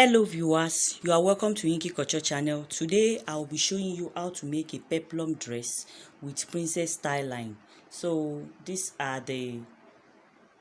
Hello viewers, you are welcome to Couture channel. Today I will be showing you how to make a peplum dress with princess style line. So these are the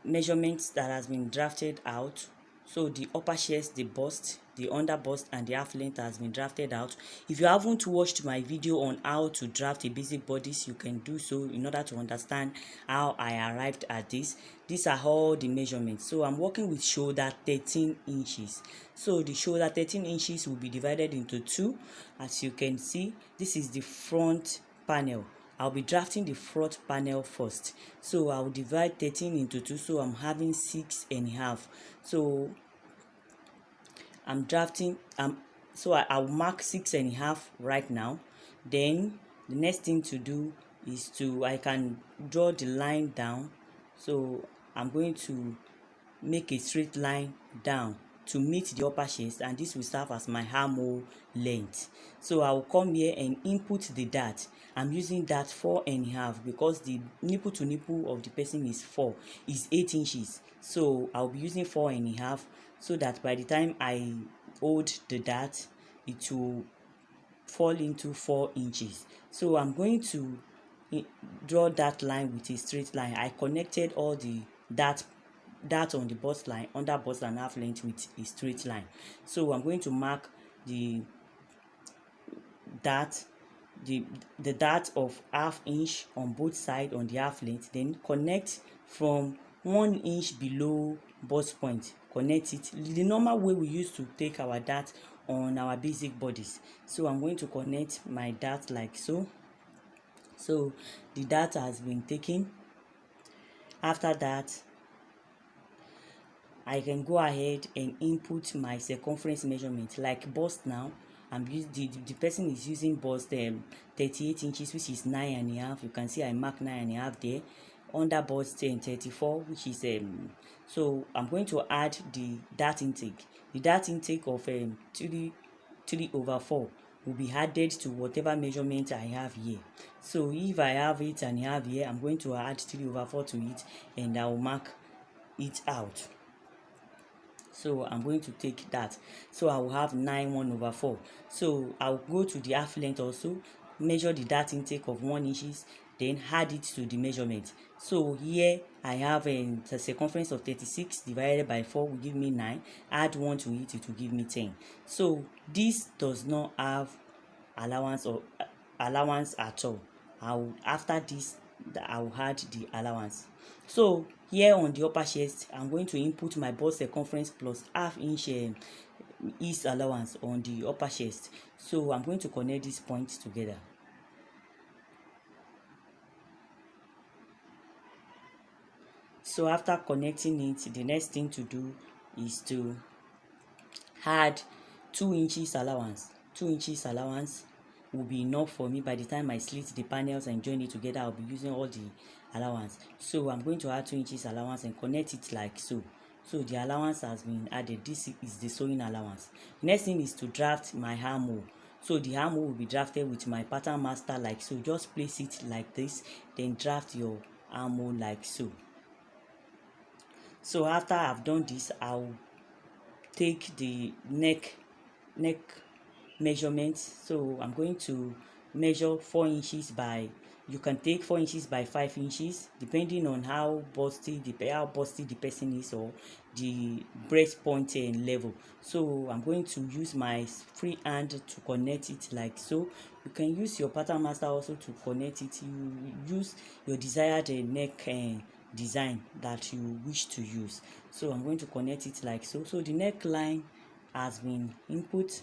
measurements that has been drafted out. So the upper chest, the bust, the under bust and the half length has been drafted out. If you haven't watched my video on how to draft a basic bodice, you can do so in order to understand how I arrived at this. These are all the measurements. So I'm working with shoulder 13 inches. So the shoulder 13 inches will be divided into two. As you can see, this is the front panel. I'll be drafting the front panel first. So I'll divide 13 into 2, so I'm having 6.5. So I'm drafting I'll mark 6.5 right now. Then the next thing to do is I can draw the line down. So I'm going to make a straight line down to meet the upper chest, and this will serve as my armhole length. So I will come here and input the dart. I'm using dart 4.5 because the nipple to nipple of the person is 8 inches. So I'll be using 4.5 so that by the time I hold the dart, it will fall into 4 inches. So I'm going to draw that line with a straight line. I connected all the dart on the bust line, under bust and half length with a straight line. So I'm going to mark the dart of half inch on both sides on the half length, then connect from 1 inch below bust point. Connect it the normal way we used to take our dart on our basic bodies. So I'm going to connect my dart like so. So the dart has been taken. After that, I can go ahead and input my circumference measurement. Like bust now, the person is using bust 38 inches, which is 9.5. You can see I mark 9.5 there. Under bust 34, which is so I'm going to add the dart intake. The dart intake of 3/4 will be added to whatever measurement I have here. So if I have 8.5 here, I'm going to add 3/4 to it, and I will mark it out. So I'm going to take that. So I will have 9/1/4. So I'll go to the half length also, measure the dart intake of 1 inches, then add it to the measurement. So here I have the circumference of 36 divided by 4 will give me 9. Add 1 to it, it will give me 10. So this does not have allowance at all. After this, I will add the allowance. So here on the upper chest, I'm going to input my bust circumference plus half inch east allowance on the upper chest. So I'm going to connect these points together. So after connecting it, the next thing to do is to add 2 inches allowance. 2 inches allowance will be enough for me. By the time I slit the panels and join it together, I'll be using all the allowance. So I'm going to add 2 inches allowance and connect it like so. So the allowance has been added. This is the sewing allowance. Next thing is to draft my armhole. So the armhole will be drafted with my pattern master like so. Just place it like this, then draft your armhole like so. So after I've done this, I'll take the neck measurement. So I'm going to measure 4 inches by, you can take 4 inches by 5 inches depending on how busty the person is or the breast point level. So I'm going to use my free hand to connect it like so. You can use your pattern master also to connect it. You use your desired neck design that you wish to use. So I'm going to connect it like so. So the neckline has been input.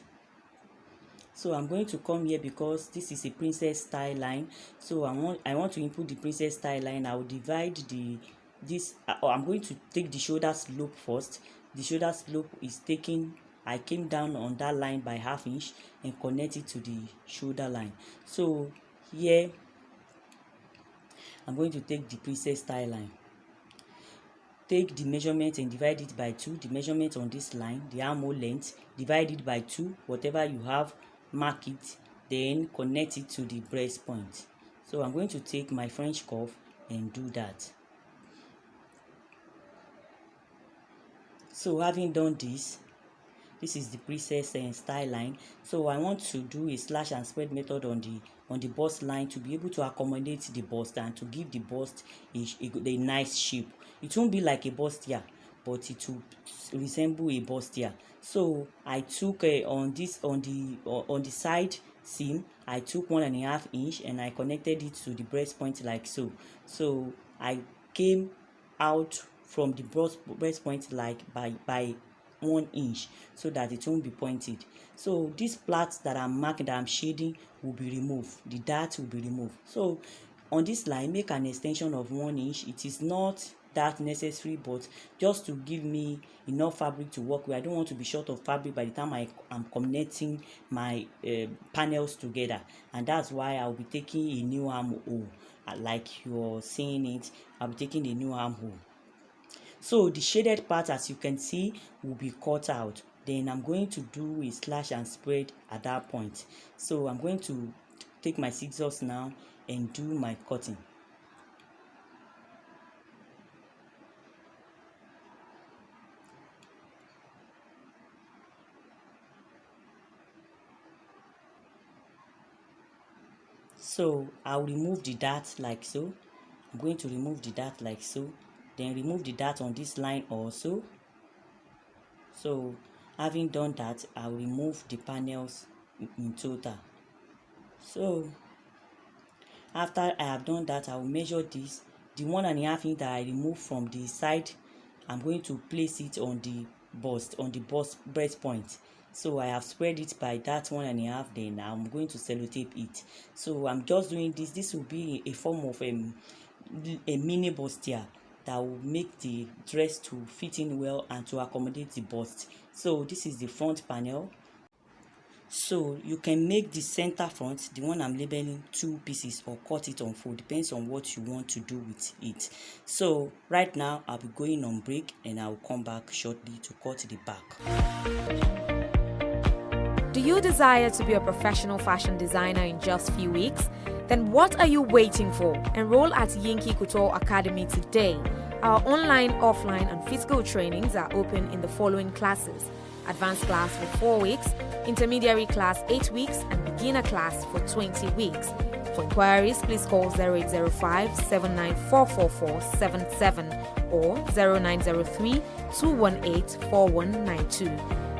So I'm going to come here because this is a princess style line. So I want to input the princess style line. I will divide I'm going to take the shoulder slope first. The shoulder slope is taken. I came down on that line by half inch and connect it to the shoulder line. So here I'm going to take the princess style line. Take the measurement and divide it by 2. The measurement on this line, the armhole length, divide it by 2. Whatever you have, mark it, then connect it to the breast point. So I'm going to take my French curve and do that. So having done this, this is the princess style line. So I want to do a slash and spread method on the bust line to be able to accommodate the bust and to give the bust a nice shape. It won't be like a bustier, but it will resemble a bustier. So I took on the side seam, I took 1.5 inch and I connected it to the breast point like so. So I came out from the breast point like by 1 inch, so that it won't be pointed. So these plats that I'm marking, that I'm shading, will be removed. The dart will be removed. So on this line, make an extension of 1 inch. It is not that necessary, but just to give me enough fabric to work with. I don't want to be short of fabric by the time I am connecting my panels together, and that's why I'll be taking a new armhole. Like you're seeing it, I'll be taking a new armhole. So the shaded part, as you can see, will be cut out. Then I'm going to do a slash and spread at that point. So I'm going to take my scissors now and do my cutting. So I'll remove the dart like so. I'm going to remove the dart like so. Then remove the dart on this line also. So having done that, I'll remove the panels in total. So after I have done that, I will measure this. The 1.5 inch that I removed from the side, I'm going to place it on the breast point. So I have spread it by that 1.5, then I'm going to sellotape it. So I'm just doing this. This will be a form of a mini bustier that will make the dress to fit in well and to accommodate the bust. So this is the front panel. So you can make the center front, the one I'm labeling, 2 pieces, or cut it on 4, depends on what you want to do with it. So right now I'll be going on break and I'll come back shortly to cut the back. Do you desire to be a professional fashion designer in just few weeks? Then what are you waiting for? Enroll at Yinki Couture Academy today. Our online, offline, and physical trainings are open in the following classes: advanced class for 4 weeks, intermediary class 8 weeks, and beginner class for 20 weeks. For inquiries, please call 0805 7944477 or 0903 218 4192.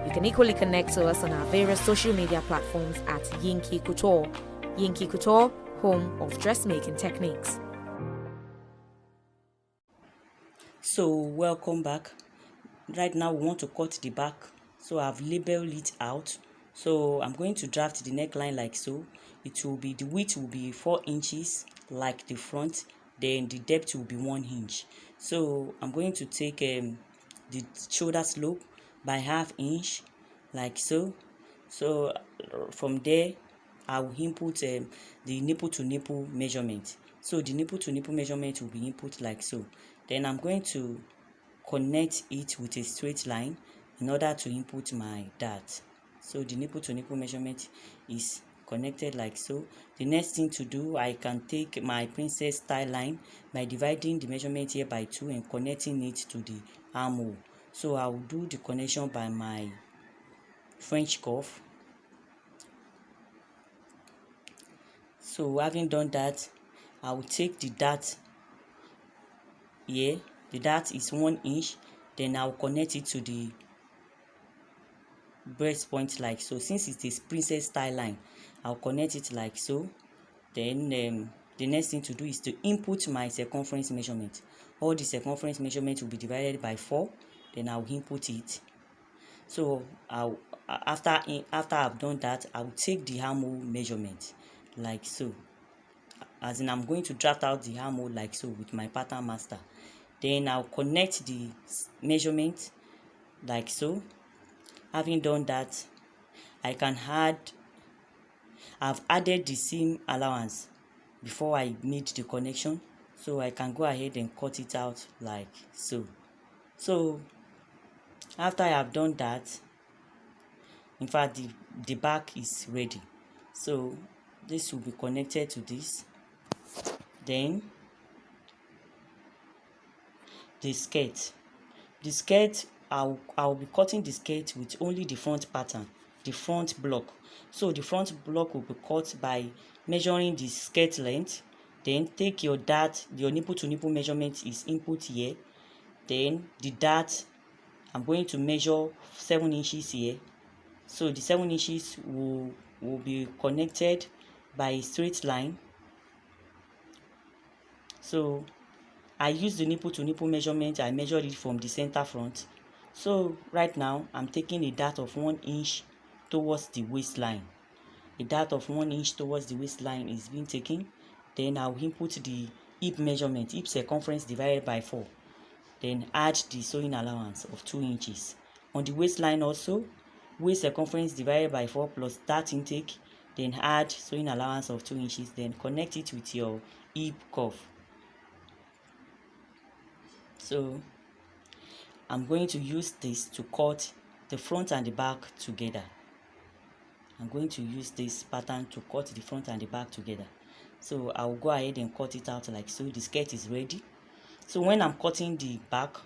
You can equally connect to us on our various social media platforms at Yinki Couture. Yinki Couture, home of dressmaking techniques. So welcome back. Right now we want to cut the back. So I've labeled it out. So I'm going to draft the neckline like so. It will be, the width will be 4 inches like the front, then the depth will be 1 inch. So I'm going to take the shoulder slope by 1/2 inch like so. So from there I will input the nipple to nipple measurement. So the nipple to nipple measurement will be input like so. Then I'm going to connect it with a straight line in order to input my dart. So the nipple to nipple measurement is connected like so. The next thing to do, I can take my princess style line by dividing the measurement here by 2 and connecting it to the armhole. So I will do the connection by my French cuff. So having done that, I will take the dart here. The dart is 1 inch. Then I will connect it to the breast point like so. Since it is princess style line, I'll connect it like so. Then the next thing to do is to input my circumference measurement. All the circumference measurement will be divided by 4. Then I'll input it. So after I've done that, I'll take the armhole measurement like so. As in, I'm going to draft out the armhole like so with my pattern master. Then I'll connect the measurement like so. Having done that, I've added the seam allowance before I made the connection, so I can go ahead and cut it out like so. So after I have done that, in fact the back is ready. So this will be connected to this. Then the skirt I'll be cutting the skirt with only the front pattern, the front block. So the front block will be cut by measuring the skirt length. Then take your dart, your nipple to nipple measurement is input here. Then the dart, I'm going to measure 7 inches here. So the 7 inches will be connected by a straight line. So I use the nipple to nipple measurement. I measured it from the center front. So right now I'm taking a dart of 1 inch towards the waistline. A dart of 1 inch towards the waistline is being taken. Then I'll input the hip measurement, hip circumference divided by 4. Then add the sewing allowance of 2 inches. On the waistline also, waist circumference divided by 4 plus dart intake. Then add sewing allowance of 2 inches. Then connect it with your hip curve. So I'm going to use this to cut the front and the back together. I'm going to use this pattern to cut the front and the back together. So I'll go ahead and cut it out like so. The skirt is ready. So when I'm cutting the back,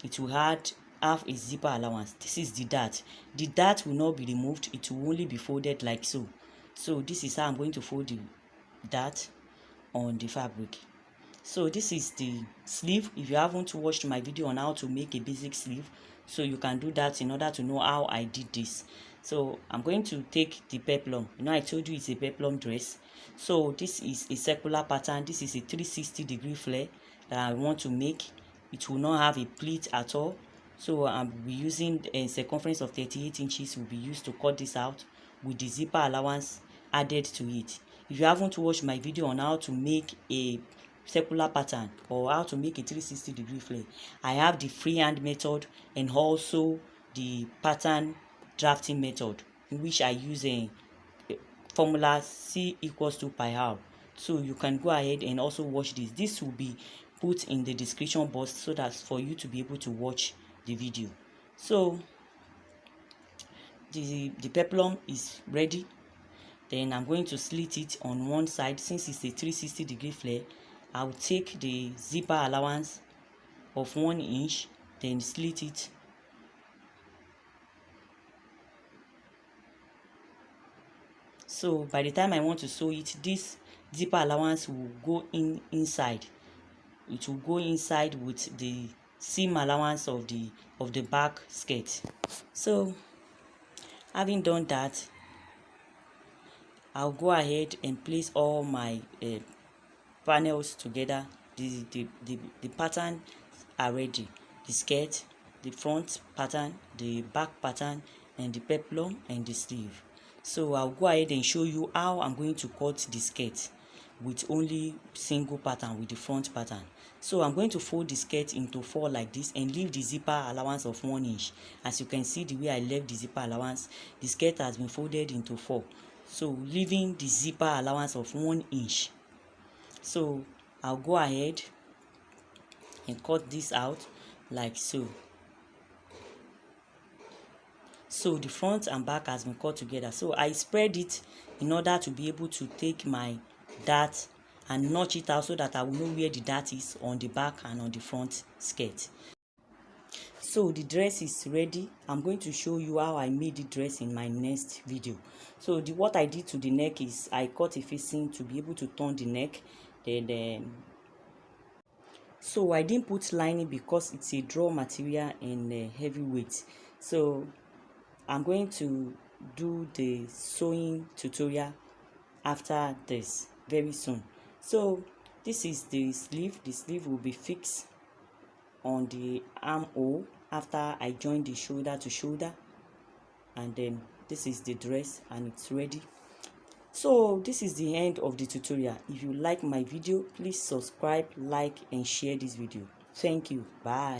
it will have a zipper allowance. This is the dart. The dart will not be removed. It will only be folded like so. So this is how I'm going to fold the dart on the fabric. So this is the sleeve. If you haven't watched my video on how to make a basic sleeve, so you can do that in order to know how I did this. So I'm going to take the peplum. I told you it's a peplum dress. So this is a circular pattern. This is a 360-degree flare that I want to make. It will not have a pleat at all. So I'll be using a circumference of 38 inches will be used to cut this out with the zipper allowance added to it. If you haven't watched my video on how to make a circular pattern or how to make a 360-degree flare, I have the freehand method and also the pattern drafting method, in which I use a formula C equals to pi r. So you can go ahead and also watch this. This will be put in the description box so that for you to be able to watch the video. So the peplum is ready. Then I'm going to slit it on one side. Since it's a 360-degree flare, I'll take the zipper allowance of 1 inch, then slit it. So by the time I want to sew it, this zipper allowance will go inside. It will go inside with the seam allowance of the back skirt. So having done that, I'll go ahead and place all my panels together. The pattern are ready. The skirt, the front pattern, the back pattern, and the peplum and the sleeve. So I'll go ahead and show you how I'm going to cut the skirt with only single pattern, with the front pattern. So I'm going to fold the skirt into 4 like this and leave the zipper allowance of 1 inch. As you can see, the way I left the zipper allowance, the skirt has been folded into 4. So leaving the zipper allowance of 1 inch. So I'll go ahead and cut this out like so. So the front and back has been cut together. So I spread it in order to be able to take my dart and notch it out so that I will know where the dart is on the back and on the front skirt. So the dress is ready. I'm going to show you how I made the dress in my next video. So what I did to the neck is I cut a facing to be able to turn the neck. Then so I didn't put lining because it's a draw material and heavy weight. So I'm going to do the sewing tutorial after this very soon. So this is the sleeve. The sleeve will be fixed on the armhole after I join the shoulder to shoulder, and then this is the dress and it's ready. So this is the end of the tutorial. If you like my video, please subscribe, like and share this video. Thank you. Bye.